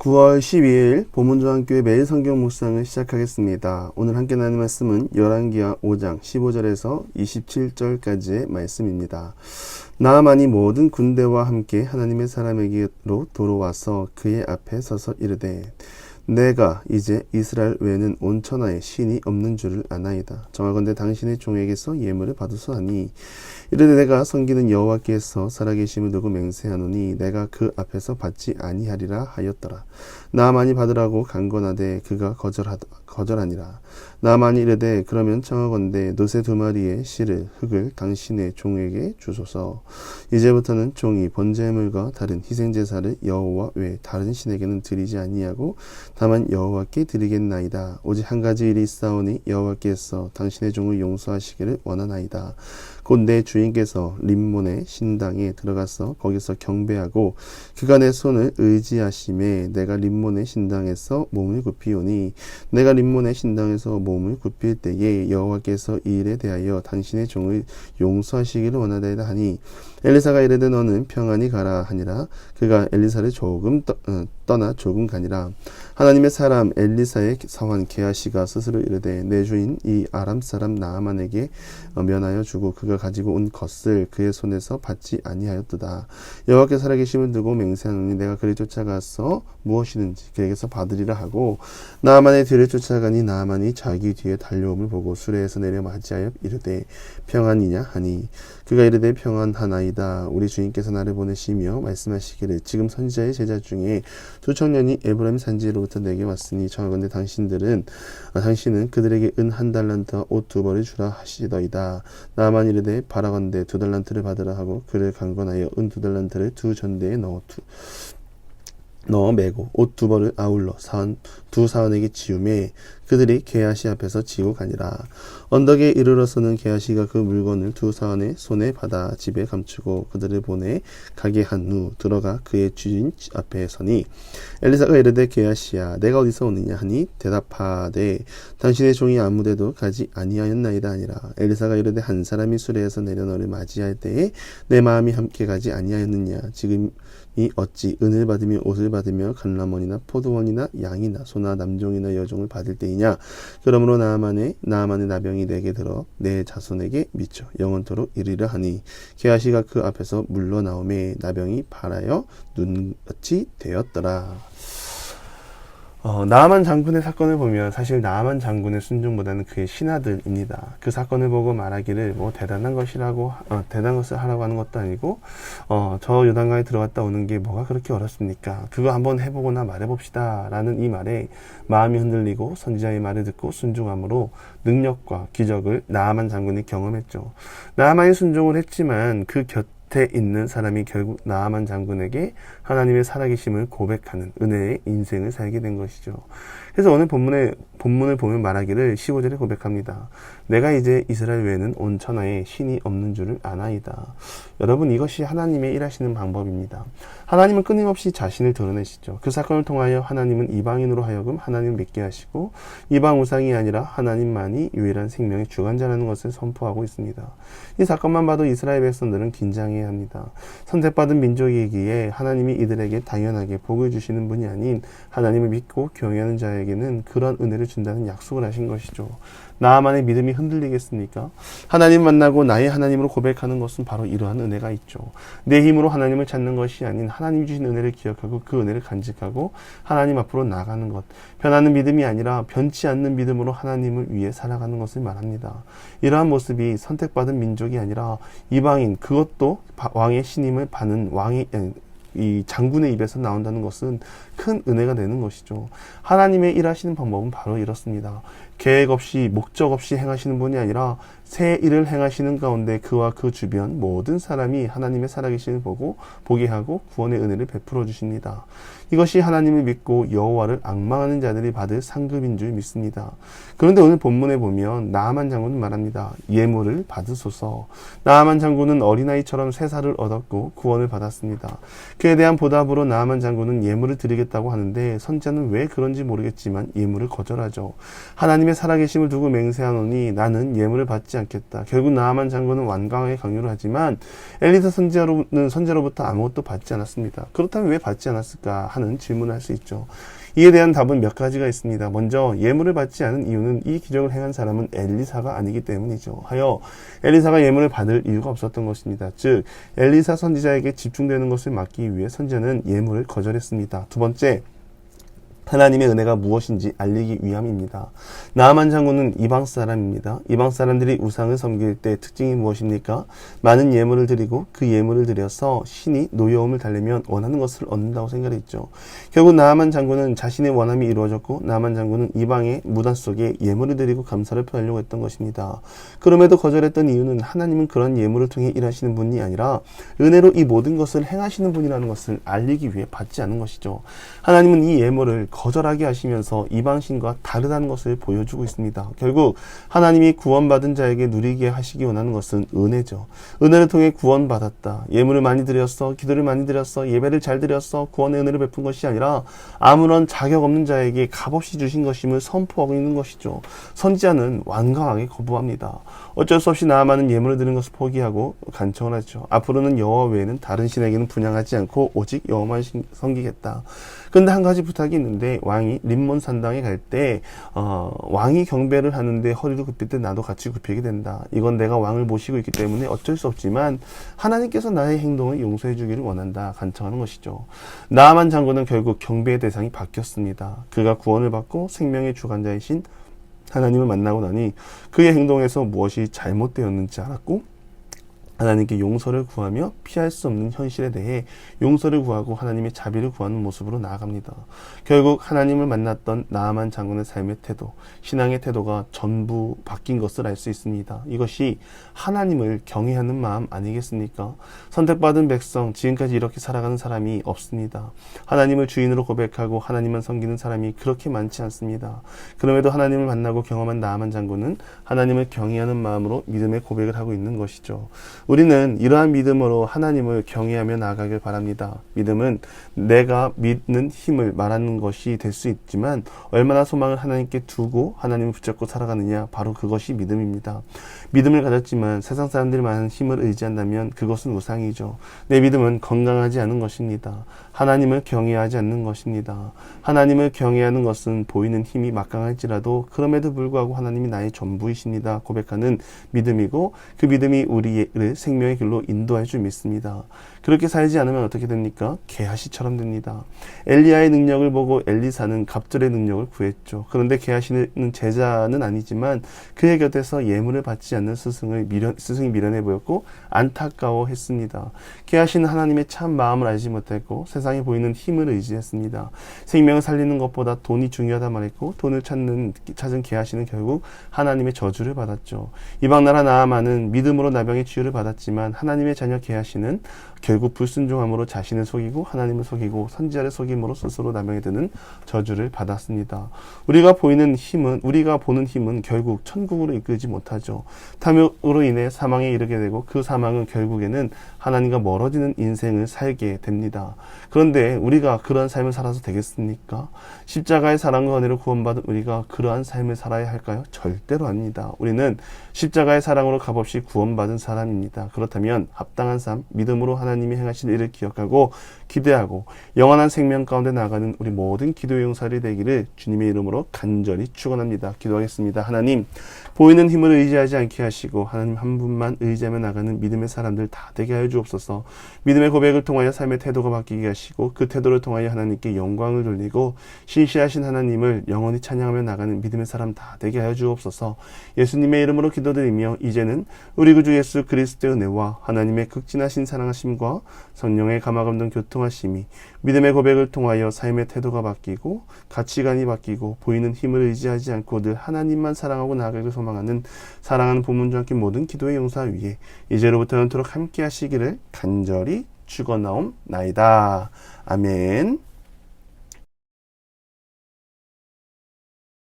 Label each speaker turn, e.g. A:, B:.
A: 9월 12일 보문조항교회 매일 성경 묵상을 시작하겠습니다. 오늘 함께 나눌 말씀은 열왕기하 5장 15절에서 27절까지의 말씀입니다. 나아만이 모든 군대와 함께 하나님의 사람에게로 돌아와서 그의 앞에 서서 이르되 내가 이제 이스라엘 외에는 온 천하에 신이 없는 줄을 아나이다. 정하건대 당신의 종에게서 예물을 받으소하니 이르되 내가 섬기는 여호와께서 살아계심을 두고 맹세하노니 내가 그 앞에서 받지 아니하리라 하였더라. 나아만이 받으라고 간건하되 그가 거절하니라. 나아만이 이르되 그러면 청하건대 노새 2마리의 실을 흙을 당신의 종에게 주소서. 이제부터는 종이 번제물과 다른 희생제사를 여호와 외 다른 신에게는 드리지 아니하고 다만 여호와께 드리겠나이다. 오직 한 가지 일이 있사오니 여호와께서 당신의 종을 용서하시기를 원하나이다. 곧 내 주인께서 림몬의 신당에 들어가서 거기서 경배하고 그가 내 손을 의지하심에 내가 림몬의 신당에서 몸을 굽히오니 내가 림몬의 신당에서 몸을 굽힐 때에 여호와께서 이 일에 대하여 당신의 종을 용서하시기를 원하나이다 하니 엘리사가 이르되 너는 평안히 가라 하니라. 그가 엘리사를 떠나 조금 가니라. 하나님의 사람 엘리사의 사환 게하시가 스스로 이르되 내 주인 이 아람 사람 나아만에게 면하여 주고 그가 가지고 온 것을 그의 손에서 받지 아니하였도다. 여호와께 살아계심을 두고 맹세하노니 내가 그를 쫓아가서 무엇이든지 그에게서 받으리라 하고 나아만의 뒤를 쫓아가니 나아만이 자기 뒤에 달려옴을 보고 수레에서 내려 맞이하여 이르되 평안이냐 하니 그가 이르되 평안하나이다. 우리 주인께서 나를 보내시며 말씀하시기를 지금 선지자의 제자 중에 두 청년이 에브라임 산지로부터 내게 왔으니 청하건대 당신은 그들에게 은 1달란트와 옷 2벌을 주라 하시더이다. 나아만 이르되 바라건대 2달란트를 받으라 하고 그를 강권하여 은 2달란트를 두 전대에 넣어 매고 옷 2벌을 아울러 두 사원에게 지우매 그들이 게하시 앞에서 지고 가니라. 언덕에 이르러서는 게하시가 그 물건을 두 사원의 손에 받아 집에 감추고 그들을 보내 가게 한 후 들어가 그의 주인 앞에 서니 엘리사가 이르되 게하시야 내가 어디서 오느냐 하니 대답하되 당신의 종이 아무데도 가지 아니하였나이다 하니라. 엘리사가 이르되 한 사람이 수레에서 내려 너를 맞이할 때에 내 마음이 함께 가지 아니하였느냐. 지금이 어찌 은을 받으며 옷을 받으며 감람원이나 포도원이나 양이나 소나 남종이나 여종을 받을 때이냐. 그러므로 나아만의 나병이 내게 들어 내 자손에게 미쳐 영원토록 이르리라 하니 게하시가 그 앞에서 물러나오매 나병이 발하여 눈같이 되었더라. 나아만 장군의 사건을 보면 사실 나아만 장군의 순종보다는 그의 신하들입니다. 그 사건을 보고 말하기를 대단한 것을 하라고 하는 것도 아니고 저 요단강에 들어갔다 오는 게 뭐가 그렇게 어렵습니까? 그거 한번 해보거나 말해봅시다 라는 이 말에 마음이 흔들리고 선지자의 말을 듣고 순종함으로 능력과 기적을 나아만 장군이 경험했죠. 나아만이 순종을 했지만 그 곁에 있는 사람이 결국 나아만 장군에게 하나님의 살아계심을 고백하는 은혜의 인생을 살게 된 것이죠. 그래서 오늘 본문을 보면 말하기를 15절에 고백합니다. 내가 이제 이스라엘 외에는 온 천하에 신이 없는 줄을 아나이다. 여러분, 이것이 하나님의 일하시는 방법입니다. 하나님은 끊임없이 자신을 드러내시죠. 그 사건을 통하여 하나님은 이방인으로 하여금 하나님을 믿게 하시고 이방 우상이 아니라 하나님만이 유일한 생명의 주관자라는 것을 선포하고 있습니다. 이 사건만 봐도 이스라엘 백성들은 긴장해야 합니다. 선택받은 민족이기에 하나님이 이들에게 당연하게 복을 주시는 분이 아닌 하나님을 믿고 경외하는 자에게는 그런 은혜를 준다는 약속을 하신 것이죠. 나아만의 믿음이 흔들리겠습니까? 하나님 만나고 나의 하나님으로 고백하는 것은 바로 이러한 은혜가 있죠. 내 힘으로 하나님을 찾는 것이 아닌 하나님이 주신 은혜를 기억하고 그 은혜를 간직하고 하나님 앞으로 나가는 것. 변하는 믿음이 아니라 변치 않는 믿음으로 하나님을 위해 살아가는 것을 말합니다. 이러한 모습이 선택받은 민족이 아니라 이방인, 그것도 왕의 신임을 받는 이 장군의 입에서 나온다는 것은 큰 은혜가 되는 것이죠. 하나님의 일하시는 방법은 바로 이렇습니다. 계획 없이 목적 없이 행하시는 분이 아니라 새 일을 행하시는 가운데 그와 그 주변 모든 사람이 하나님의 살아계심을 보게 하고 구원의 은혜를 베풀어 주십니다. 이것이 하나님을 믿고 여호와를 앙망하는 자들이 받을 상급인 줄 믿습니다. 그런데 오늘 본문에 보면 나아만 장군은 말합니다. 예물을 받으소서. 나아만 장군은 어린아이처럼 새 살을 얻었고 구원을 받았습니다. 그에 대한 보답으로 나아만 장군은 예물을 드리겠다고 하는데 선지자는 왜 그런지 모르겠지만 예물을 거절하죠. 하나님의 살아계심을 두고 맹세하노니 나는 예물을 받지 않겠다. 결국 나아만 장군은 완강하게 강요를 하지만 엘리사 선지자로부터 아무것도 받지 않았습니다. 그렇다면 왜 받지 않았을까 하는 질문을 할 수 있죠. 이에 대한 답은 몇 가지가 있습니다. 먼저 예물을 받지 않은 이유는 이 기적을 행한 사람은 엘리사가 아니기 때문이죠. 하여 엘리사가 예물을 받을 이유가 없었던 것입니다. 즉 엘리사 선지자에게 집중되는 것을 막기 위해 선지자는 예물을 거절했습니다. 두 번째, 하나님의 은혜가 무엇인지 알리기 위함입니다. 나아만 장군은 이방 사람입니다. 이방 사람들이 우상을 섬길 때 특징이 무엇입니까? 많은 예물을 드리고 그 예물을 드려서 신이 노여움을 달래면 원하는 것을 얻는다고 생각했죠. 결국 나아만 장군은 자신의 원함이 이루어졌고 나아만 장군은 이방의 무단 속에 예물을 드리고 감사를 표하려고 했던 것입니다. 그럼에도 거절했던 이유는 하나님은 그런 예물을 통해 일하시는 분이 아니라 은혜로 이 모든 것을 행하시는 분이라는 것을 알리기 위해 받지 않은 것이죠. 하나님은 이 예물을 거절하게 하시면서 이방신과 다르다는 것을 보여주고 있습니다. 결국 하나님이 구원받은 자에게 누리게 하시기 원하는 것은 은혜죠. 은혜를 통해 구원받았다. 예물을 많이 드렸어. 기도를 많이 드렸어. 예배를 잘 드렸어. 구원의 은혜를 베푼 것이 아니라 아무런 자격 없는 자에게 값없이 주신 것임을 선포하고 있는 것이죠. 선지자는 완강하게 거부합니다. 어쩔 수 없이 나아만은 예물을 드리는 것을 포기하고 간청을 하죠. 앞으로는 여호와 외에는 다른 신에게는 분향하지 않고 오직 여호와만 섬기겠다. 그런데 한 가지 부탁이 있는데 왕이 림몬 산당에 갈 때 왕이 경배를 하는데 허리를 굽힐 때 나도 같이 굽히게 된다. 이건 내가 왕을 모시고 있기 때문에 어쩔 수 없지만 하나님께서 나의 행동을 용서해 주기를 원한다. 간청하는 것이죠. 나아만 장군은 결국 경배의 대상이 바뀌었습니다. 그가 구원을 받고 생명의 주관자이신 하나님을 만나고 나니 그의 행동에서 무엇이 잘못되었는지 알았고 하나님께 용서를 구하며 피할 수 없는 현실에 대해 용서를 구하고 하나님의 자비를 구하는 모습으로 나아갑니다. 결국 하나님을 만났던 나아만 장군의 삶의 태도, 신앙의 태도가 전부 바뀐 것을 알 수 있습니다. 이것이 하나님을 경외하는 마음 아니겠습니까? 선택받은 백성, 지금까지 이렇게 살아가는 사람이 없습니다. 하나님을 주인으로 고백하고 하나님만 섬기는 사람이 그렇게 많지 않습니다. 그럼에도 하나님을 만나고 경험한 나아만 장군은 하나님을 경외하는 마음으로 믿음의 고백을 하고 있는 것이죠. 우리는 이러한 믿음으로 하나님을 경외하며 나아가길 바랍니다. 믿음은 내가 믿는 힘을 말하는 것이 될 수 있지만 얼마나 소망을 하나님께 두고 하나님을 붙잡고 살아가느냐, 바로 그것이 믿음입니다. 믿음을 가졌지만 세상 사람들이 많은 힘을 의지한다면 그것은 우상이죠. 내 믿음은 건강하지 않은 것입니다. 하나님을 경외하지 않는 것입니다. 하나님을 경외하는 것은 보이는 힘이 막강할지라도 그럼에도 불구하고 하나님이 나의 전부이십니다 고백하는 믿음이고, 그 믿음이 우리를 생명의 길로 인도할 줄 믿습니다. 그렇게 살지 않으면 어떻게 됩니까? 게하시처럼 됩니다. 엘리야의 능력을 보고 엘리사는 갑절의 능력을 구했죠. 그런데 게하시는 제자는 아니지만 그의 곁에서 예물을 받지 않는 스승이 미련해 보였고 안타까워했습니다. 게하시는 하나님의 참 마음을 알지 못했고 세상에 보이는 힘을 의지했습니다. 생명을 살리는 것보다 돈이 중요하다 말했고 돈을 찾은 게하시는 결국 하나님의 저주를 받았죠. 이방나라 나아만은 믿음으로 나병의 치유를 받았지만 하나님의 자녀 게하시는 결국 불순종함으로 자신을 속이고 하나님을 속이고 선지자를 속임으로 스스로 나병에 드는 저주를 받았습니다. 우리가 보는 힘은 결국 천국으로 이끌지 못하죠. 탐욕으로 인해 사망에 이르게 되고 그 사망은 결국에는 하나님과 멀어지는 인생을 살게 됩니다. 그런데 우리가 그러한 삶을 살아서 되겠습니까? 십자가의 사랑과 은혜로 구원받은 우리가 그러한 삶을 살아야 할까요? 절대로 아닙니다. 우리는 십자가의 사랑으로 값없이 구원받은 사람입니다. 그렇다면 합당한 삶, 믿음으로 하나님이 행하신 일을 기억하고 기대하고 영원한 생명 가운데 나아가는 우리 모든 기도의 용사들이 되기를 주님의 이름으로 간절히 축원합니다. 기도하겠습니다. 하나님, 보이는 힘을 의지하지 않게 하시고 하나님 한 분만 의지하며 나가는 믿음의 사람들 다 되게 하여 주옵소서. 믿음의 고백을 통하여 삶의 태도가 바뀌게 하시고 그 태도를 통하여 하나님께 영광을 돌리고 신실하신 하나님을 영원히 찬양하며 나가는 믿음의 사람 다 되게 하여 주옵소서. 예수님의 이름으로 기도드리며 이제는 우리 구주 예수 그리스도의 은혜와 하나님의 극진하신 사랑하심과 성령의 감화감동 교통하심이 믿음의 고백을 통하여 삶의 태도가 바뀌고 가치관이 바뀌고 보이는 힘을 의지하지 않고 늘 하나님만 사랑하고 나아가길 소망하는 사랑하는 부문과 함께 모든 기도의 용사 위에 이제로부터 영원토록 함께 하시기를 간절히 축원하옵나이다. 아멘.